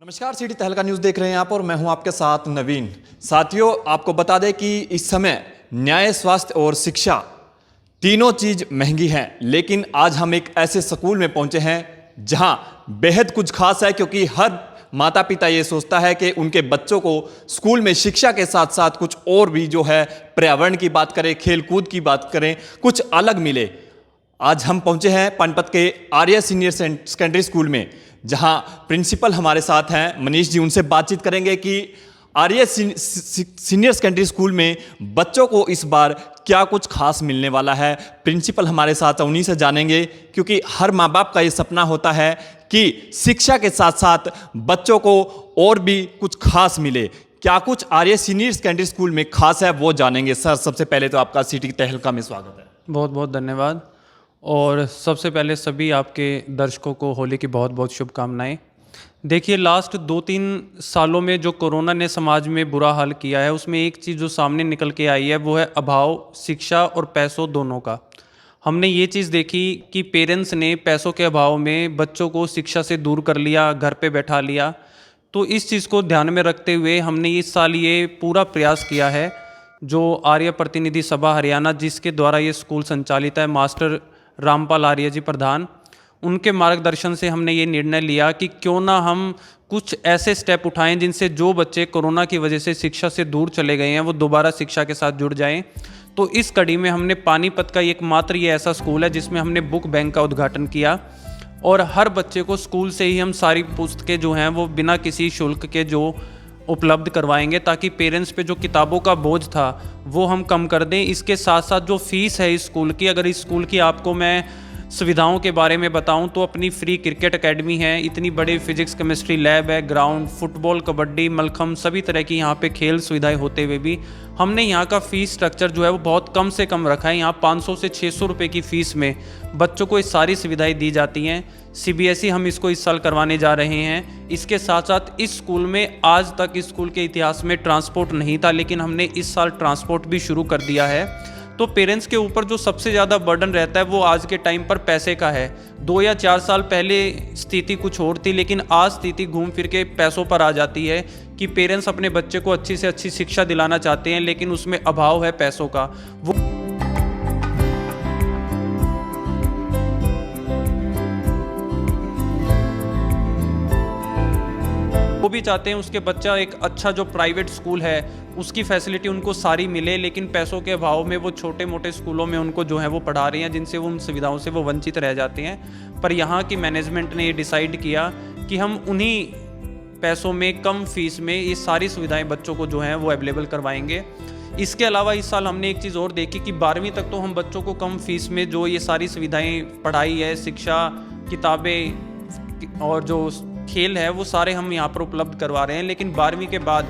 नमस्कार, सिटी तहलका न्यूज़ देख रहे हैं आप और मैं हूं आपके साथ नवीन। साथियों, आपको बता दें कि इस समय न्याय, स्वास्थ्य और शिक्षा तीनों चीज़ महंगी हैं, लेकिन आज हम एक ऐसे स्कूल में पहुंचे हैं जहां बेहद कुछ खास है, क्योंकि हर माता पिता ये सोचता है कि उनके बच्चों को स्कूल में शिक्षा के साथ साथ कुछ और भी जो है पर्यावरण की बात करें, खेल कूद की बात करें, कुछ अलग मिले। आज हम पहुंचे हैं पानीपत के आर्य सीनियर सेकेंडरी स्कूल में, जहां प्रिंसिपल हमारे साथ हैं मनीष जी। उनसे बातचीत करेंगे कि आर्य सीनियर सेकेंडरी स्कूल में बच्चों को इस बार क्या कुछ खास मिलने वाला है। प्रिंसिपल हमारे साथ, उन्हीं से जानेंगे, क्योंकि हर माँ बाप का ये सपना होता है कि शिक्षा के साथ साथ बच्चों को और भी कुछ खास मिले। क्या कुछ आर्य सीनियर सेकेंडरी स्कूल में खास है, वो जानेंगे। सर, सबसे पहले तो आपका सिटी तहलका में स्वागत है। बहुत बहुत धन्यवाद। और सबसे पहले सभी आपके दर्शकों को होली की बहुत बहुत शुभकामनाएं। देखिए, लास्ट 2-3 सालों में जो कोरोना ने समाज में बुरा हाल किया है, उसमें एक चीज़ जो सामने निकल के आई है वो है अभाव शिक्षा और पैसों दोनों का। हमने ये चीज़ देखी कि पेरेंट्स ने पैसों के अभाव में बच्चों को शिक्षा से दूर कर लिया, घर पे बैठा लिया। तो इस चीज़ को ध्यान में रखते हुए हमने इस साल ये पूरा प्रयास किया है, जो आर्य प्रतिनिधि सभा हरियाणा, जिसके द्वारा ये स्कूल संचालित है, मास्टर रामपाल आर्य जी प्रधान, उनके मार्गदर्शन से हमने ये निर्णय लिया कि क्यों ना हम कुछ ऐसे स्टेप उठाएं जिनसे जो बच्चे कोरोना की वजह से शिक्षा से दूर चले गए हैं वो दोबारा शिक्षा के साथ जुड़ जाएं। तो इस कड़ी में हमने पानीपत का एकमात्र ये ऐसा स्कूल है जिसमें हमने बुक बैंक का उद्घाटन किया, और हर बच्चे को स्कूल से ही हम सारी पुस्तकें जो हैं वो बिना किसी शुल्क के जो उपलब्ध करवाएंगे, ताकि पेरेंट्स पे जो किताबों का बोझ था वो हम कम कर दें। इसके साथ साथ जो फीस है इस स्कूल की, अगर इस स्कूल की आपको मैं सुविधाओं के बारे में बताऊं तो अपनी फ्री क्रिकेट एकेडमी है, इतनी बड़ी फिजिक्स केमिस्ट्री लैब है, ग्राउंड, फुटबॉल, कबड्डी, मलखम, सभी तरह की यहाँ पे खेल सुविधाएं होते हुए भी हमने यहाँ का फ़ीस स्ट्रक्चर जो है वो बहुत कम से कम रखा है। यहाँ 500 से 600 रुपये की फ़ीस में बच्चों को ये सारी सुविधाएं दी जाती हैं। CBSE हम इसको इस साल करवाने जा रहे हैं। इसके साथ साथ इस स्कूल में आज तक इस स्कूल के इतिहास में ट्रांसपोर्ट नहीं था, लेकिन हमने इस साल ट्रांसपोर्ट भी शुरू कर दिया है। तो पेरेंट्स के ऊपर जो सबसे ज़्यादा बर्डन रहता है वो आज के टाइम पर पैसे का है। 2 या 4 साल पहले स्थिति कुछ और थी, लेकिन आज स्थिति घूम फिर के पैसों पर आ जाती है कि पेरेंट्स अपने बच्चे को अच्छी से अच्छी शिक्षा दिलाना चाहते हैं, लेकिन उसमें अभाव है पैसों का। वो भी चाहते हैं उसके बच्चा एक अच्छा जो प्राइवेट स्कूल है उसकी फैसिलिटी उनको सारी मिले, लेकिन पैसों के अभाव में वो छोटे मोटे स्कूलों में उनको जो है वो पढ़ा रहे हैं, जिनसे वो उन सुविधाओं से वो वंचित रह जाते हैं। पर यहाँ की मैनेजमेंट ने ये डिसाइड किया कि हम उन्हीं पैसों में, कम फीस में ये सारी सुविधाएं बच्चों को जो हैं वो अवेलेबल करवाएंगे। इसके अलावा इस साल हमने एक चीज़ और देखी कि 12वीं तक तो हम बच्चों को कम फीस में जो ये सारी सुविधाएँ, पढ़ाई है, शिक्षा, किताबें और जो खेल है वो सारे हम यहाँ पर उपलब्ध करवा रहे हैं। लेकिन 12वीं के बाद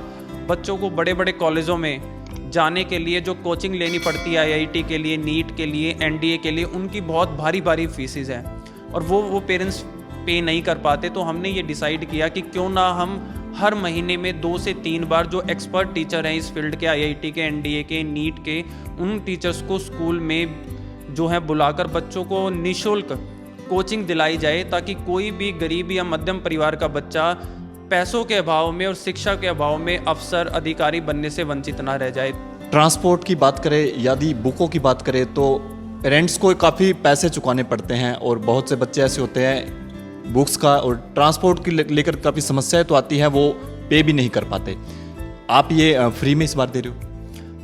बच्चों को बड़े बड़े कॉलेजों में जाने के लिए जो कोचिंग लेनी पड़ती है, IIT के लिए, नीट के लिए, NDA के लिए, उनकी बहुत भारी भारी फीसेस हैं और वो पेरेंट्स पे नहीं कर पाते। तो हमने ये डिसाइड किया कि क्यों ना हम हर महीने में 2 से 3 बार जो एक्सपर्ट टीचर हैं इस फील्ड के, IIT के, NDA के, नीट के, उन टीचर्स को स्कूल में जो है बुलाकर बच्चों को निःशुल्क कोचिंग दिलाई जाए, ताकि कोई भी गरीब या मध्यम परिवार का बच्चा पैसों के अभाव में और शिक्षा के अभाव में अफसर, अधिकारी बनने से वंचित ना रह जाए। ट्रांसपोर्ट की बात करें, यदि बुकों की बात करें, तो पेरेंट्स को काफ़ी पैसे चुकाने पड़ते हैं और बहुत से बच्चे ऐसे होते हैं बुक्स का और ट्रांसपोर्ट की लेकर काफ़ी समस्याएं तो आती हैं, वो पे भी नहीं कर पाते। आप ये फ्री में इस बार दे रहे हो?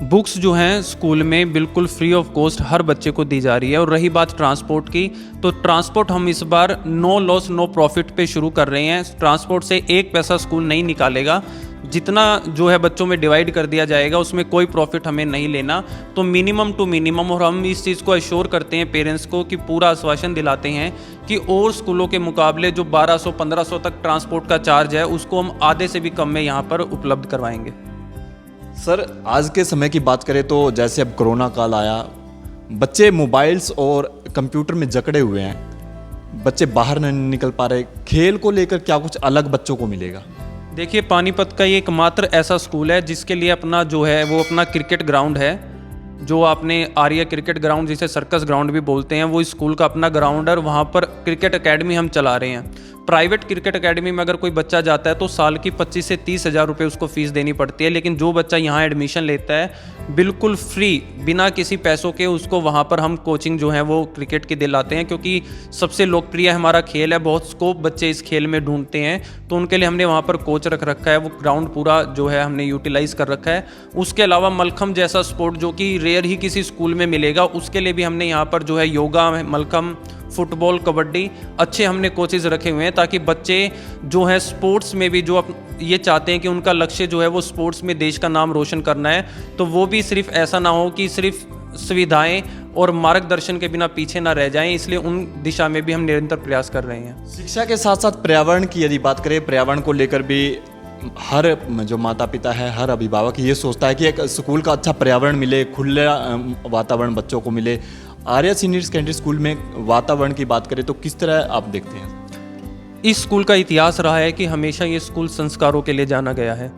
बुक्स जो हैं स्कूल में बिल्कुल फ्री ऑफ कॉस्ट हर बच्चे को दी जा रही है। और रही बात ट्रांसपोर्ट की, तो ट्रांसपोर्ट हम इस बार नो लॉस नो प्रॉफिट पे शुरू कर रहे हैं। ट्रांसपोर्ट से 1 पैसा स्कूल नहीं निकालेगा, जितना जो है बच्चों में डिवाइड कर दिया जाएगा उसमें कोई प्रॉफिट हमें नहीं लेना। तो मिनिमम टू मिनिमम, और हम इस चीज़ को एश्योर करते हैं पेरेंट्स को कि पूरा आश्वासन दिलाते हैं कि और स्कूलों के मुकाबले जो 1200-1500 तक ट्रांसपोर्ट का चार्ज है उसको हम आधे से भी कम में यहाँ पर उपलब्ध करवाएंगे। सर, आज के समय की बात करें तो जैसे अब कोरोना काल आया, बच्चे मोबाइल्स और कंप्यूटर में जकड़े हुए हैं, बच्चे बाहर नहीं निकल पा रहे। खेल को लेकर क्या कुछ अलग बच्चों को मिलेगा? देखिए, पानीपत का ये एकमात्र ऐसा स्कूल है जिसके लिए अपना जो है वो अपना क्रिकेट ग्राउंड है, जो आपने आर्य क्रिकेट ग्राउंड जिसे सर्कस ग्राउंड भी बोलते हैं, वो इस स्कूल का अपना ग्राउंड है और वहाँ पर क्रिकेट एकेडमी हम चला रहे हैं। प्राइवेट क्रिकेट एकेडमी में अगर कोई बच्चा जाता है तो साल की 25 से 30 हज़ार रुपये उसको फ़ीस देनी पड़ती है, लेकिन जो बच्चा यहाँ एडमिशन लेता है बिल्कुल फ्री बिना किसी पैसों के उसको वहाँ पर हम कोचिंग जो है वो क्रिकेट की दिलाते हैं, क्योंकि सबसे लोकप्रिय हमारा खेल है, बहुत स्कोप बच्चे इस खेल में ढूंढते हैं, तो उनके लिए हमने वहाँ पर कोच रख रखा है, वो ग्राउंड पूरा जो है हमने यूटिलाइज़ कर रखा है। उसके अलावा मलखम जैसा स्पोर्ट जो कि रेयर ही किसी स्कूल में मिलेगा, उसके लिए भी हमने यहाँ पर जो है योगा, मलखम, फुटबॉल, कबड्डी अच्छे हमने कोचेज़ रखे हुए हैं, ताकि बच्चे जो है स्पोर्ट्स में भी जो ये चाहते हैं कि उनका लक्ष्य जो है वो स्पोर्ट्स में देश का नाम रोशन करना है, तो वो भी सिर्फ ऐसा ना हो कि सिर्फ सुविधाएं और मार्गदर्शन के बिना पीछे ना रह जाएं, इसलिए उन दिशा में भी हम निरंतर प्रयास कर रहे हैं। शिक्षा के साथ साथ पर्यावरण की यदि बात करें, पर्यावरण को लेकर भी हर जो माता पिता है, हर अभिभावक ये सोचता है कि एक स्कूल का अच्छा पर्यावरण मिले, खुला वातावरण बच्चों को मिले। आर्या सीनियर सेकेंडरी स्कूल में वातावरण की बात करें तो किस तरह आप देखते हैं? इस स्कूल का इतिहास रहा है कि हमेशा ये स्कूल संस्कारों के लिए जाना गया है,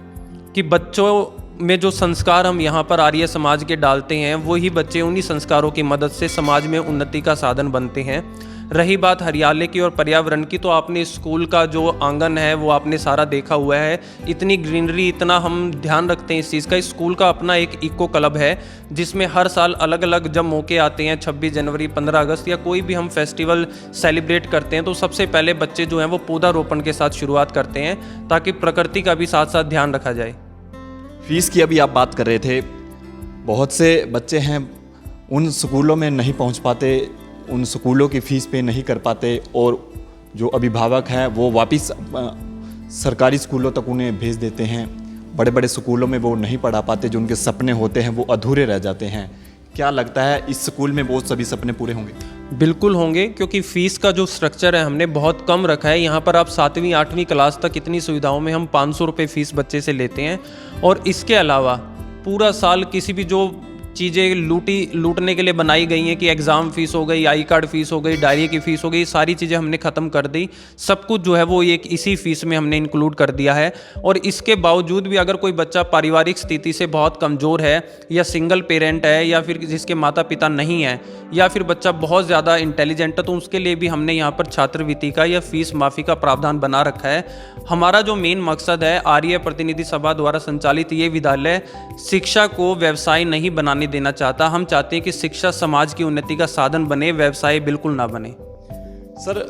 कि बच्चों में जो संस्कार हम यहाँ पर आर्य समाज के डालते हैं वही बच्चे उन्हीं संस्कारों की मदद से समाज में उन्नति का साधन बनते हैं। रही बात हरियाली की और पर्यावरण की, तो आपने स्कूल का जो आंगन है वो आपने सारा देखा हुआ है, इतनी ग्रीनरी, इतना हम ध्यान रखते हैं इस चीज़ का। इस स्कूल का अपना एक इको क्लब है जिसमें हर साल अलग अलग जब मौके आते हैं, 26 जनवरी, 15 अगस्त या कोई भी हम फेस्टिवल सेलिब्रेट करते हैं, तो सबसे पहले बच्चे जो हैं वो पौधारोपण के साथ शुरुआत करते हैं, ताकि प्रकृति का भी साथ साथ ध्यान रखा जाए। फीस की अभी आप बात कर रहे थे, बहुत से बच्चे हैं उन स्कूलों में नहीं पहुंच पाते, उन स्कूलों की फ़ीस पे नहीं कर पाते, और जो अभिभावक हैं वो वापस सरकारी स्कूलों तक उन्हें भेज देते हैं। बड़े बड़े स्कूलों में वो नहीं पढ़ा पाते, जो उनके सपने होते हैं वो अधूरे रह जाते हैं। क्या लगता है इस स्कूल में वो सभी सपने पूरे होंगे? बिल्कुल होंगे, क्योंकि फ़ीस का जो स्ट्रक्चर है हमने बहुत कम रखा है। यहाँ पर आप 7वीं 8वीं क्लास तक इतनी सुविधाओं में हम 500 रुपये फ़ीस बच्चे से लेते हैं, और इसके अलावा पूरा साल किसी भी जो चीज़ें लूटने के लिए बनाई गई हैं कि एग्ज़ाम फ़ीस हो गई, आई कार्ड फ़ीस हो गई, डायरी की फ़ीस हो गई, सारी चीज़ें हमने ख़त्म कर दी। सब कुछ जो है वो एक इसी फ़ीस में हमने इंक्लूड कर दिया है। और इसके बावजूद भी अगर कोई बच्चा पारिवारिक स्थिति से बहुत कमज़ोर है, या सिंगल पेरेंट है, या फिर जिसके माता पिता नहीं हैं, या फिर बच्चा बहुत ज़्यादा इंटेलिजेंट है, तो उसके लिए भी हमने यहाँ पर छात्रवृत्ति का या फ़ीस माफ़ी का प्रावधान बना रखा है। हमारा जो मेन मकसद है, आर्य प्रतिनिधि सभा द्वारा संचालित ये विद्यालय शिक्षा को व्यवसाय नहीं बनाने देना चाहता। हम चाहते हैं कि शिक्षा समाज की उन्नति का साधन बने, व्यवसाय बिल्कुल ना बने। सर,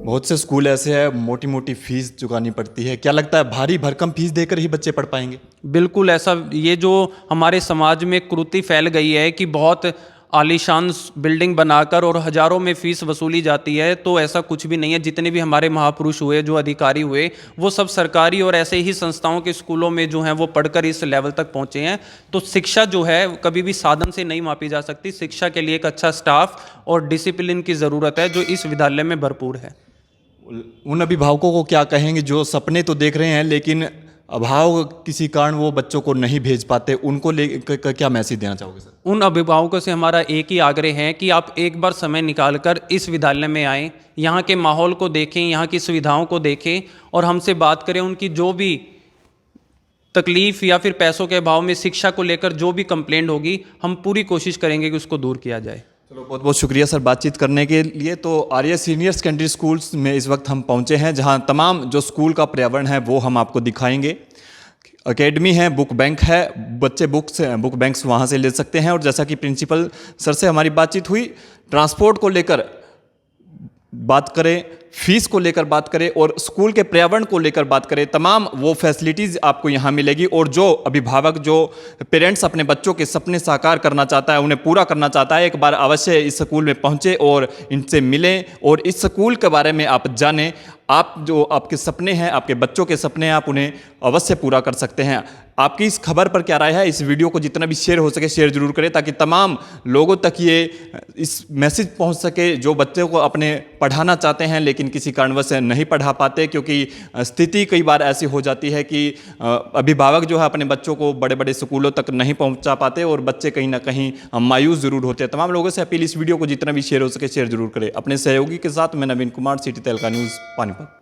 बहुत से स्कूल ऐसे हैं मोटी मोटी फीस चुकानी पड़ती है, क्या लगता है भारी भरकम फीस देकर ही बच्चे पढ़ पाएंगे? बिल्कुल ऐसा, ये जो हमारे समाज में कुरीति फैल गई है कि बहुत आलीशान बिल्डिंग बनाकर और हज़ारों में फ़ीस वसूली जाती है, तो ऐसा कुछ भी नहीं है। जितने भी हमारे महापुरुष हुए, जो अधिकारी हुए, वो सब सरकारी और ऐसे ही संस्थाओं के स्कूलों में जो हैं वो पढ़कर इस लेवल तक पहुँचे हैं। तो शिक्षा जो है कभी भी साधन से नहीं मापी जा सकती। शिक्षा के लिए एक अच्छा स्टाफ और डिसिप्लिन की ज़रूरत है, जो इस विद्यालय में भरपूर है। उन अभिभावकों को क्या कहेंगे जो सपने तो देख रहे हैं लेकिन अभाव किसी कारण वो बच्चों को नहीं भेज पाते, उनको लेकर क्या मैसेज देना चाहोगे सर? उन अभिभावकों से हमारा एक ही आग्रह है कि आप एक बार समय निकालकर इस विद्यालय में आएँ, यहाँ के माहौल को देखें, यहाँ की सुविधाओं को देखें और हमसे बात करें। उनकी जो भी तकलीफ़ या फिर पैसों के अभाव में शिक्षा को लेकर जो भी कंप्लेंट होगी, हम पूरी कोशिश करेंगे कि उसको दूर किया जाए। चलो, बहुत बहुत शुक्रिया सर बातचीत करने के लिए। तो आर्य सीनियर सेकेंडरी स्कूल्स में इस वक्त हम पहुंचे हैं, जहां तमाम जो स्कूल का पर्यावरण है वो हम आपको दिखाएंगे। एकेडमी है, बुक बैंक है, बच्चे बुक बैंक्स वहां से ले सकते हैं। और जैसा कि प्रिंसिपल सर से हमारी बातचीत हुई, ट्रांसपोर्ट को लेकर बात करें, फीस को लेकर बात करें और स्कूल के पर्यावरण को लेकर बात करें, तमाम वो फैसिलिटीज़ आपको यहाँ मिलेगी। और जो अभिभावक, जो पेरेंट्स अपने बच्चों के सपने साकार करना चाहता है, उन्हें पूरा करना चाहता है, एक बार अवश्य इस स्कूल में पहुँचे और इनसे मिलें और इस स्कूल के बारे में आप जानें। आप जो आपके सपने हैं, आपके बच्चों के सपने हैं, आप उन्हें अवश्य पूरा कर सकते हैं। आपकी इस खबर पर क्या राय है? इस वीडियो को जितना भी शेयर हो सके शेयर जरूर करें, ताकि तमाम लोगों तक ये इस मैसेज पहुंच सके जो बच्चों को अपने पढ़ाना चाहते हैं लेकिन किसी कारणवश नहीं पढ़ा पाते, क्योंकि स्थिति कई बार ऐसी हो जाती है कि अभिभावक जो है अपने बच्चों को बड़े बड़े स्कूलों तक नहीं पहुंचा पाते और बच्चे कहीं ना कहीं मायूस जरूर होते हैं। तमाम लोगों से अपील, इस वीडियो को जितना भी शेयर हो सके शेयर जरूर करें। अपने सहयोगी के साथ मैं नवीन कुमार, सिटी तहलका न्यूज़, पानीपत।